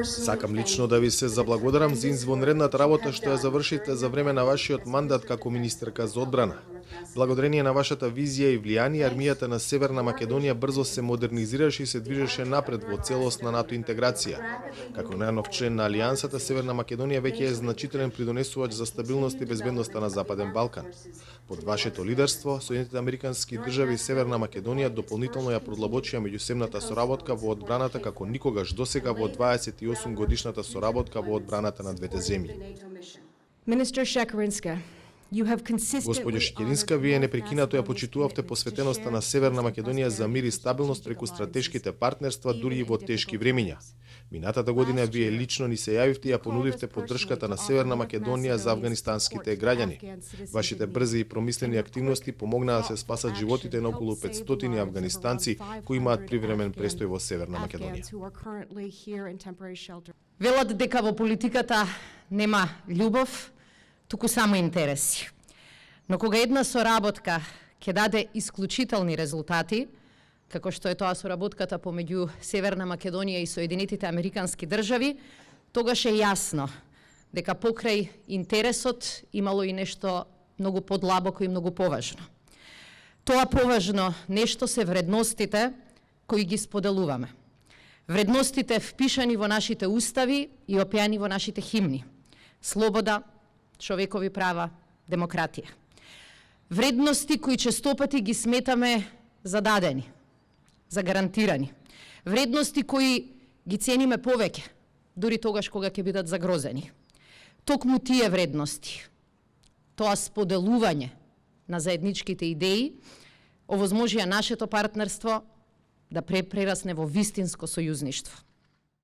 Сакам лично да ви се заблагодарам за извонредната работа што ја завршите за време на вашиот мандат како министерка за одбрана. Благодарение на вашата визија и влијание, армијата на Северна Македонија брзо се модернизираше и се движеше напред во целосна НАТО интеграција. Како најнов член на Алијансата, Северна Македонија веќе е значителен придонесувач за стабилност и безбедноста на Западен Балкан. Под вашето лидерство, Соединетите американски држави и Северна Македонија дополнително ја продлабочија меѓусебната соработка во одбраната како никогаш досега во 28 годишната соработка во одбраната на двете земји. Господјо Шекеринска, вие непрекинато ја почитувавте посветеноста на Северна Македонија за мир и стабилност преку стратешките партнерства дури и во тешки времиња. Минатата година вие лично ни се јавивте и ја понудивте поддршката на Северна Македонија за афганистанските граѓани. Вашите брзи и промислени активности помогнаа да се спасат животите на околу 500 афганистанци кои имаат привремен престој во Северна Македонија. Велат дека во политиката нема љубов, туку само интереси. Но кога една соработка ќе даде исклучителни резултати, како што е тоа соработката помеѓу Северна Македонија и Соединетите американски држави, тогаш е јасно дека покрај интересот имало и нешто многу подлабоко и многу поважно. Тоа поважно нешто се вредностите кои ги споделуваме. Вредностите впишани во нашите устави и опеани во нашите химни. Слобода, човекови права, демократија. Вредности кои честопати ги сметаме зададени, за гарантирани. Вредности кои ги цениме повеќе, дури тогаш кога ќе бидат загрозени. Токму тие вредности, тоа споделување на заедничките идеи, овозможија нашето партнерство да прерасне во вистинско сојузништво.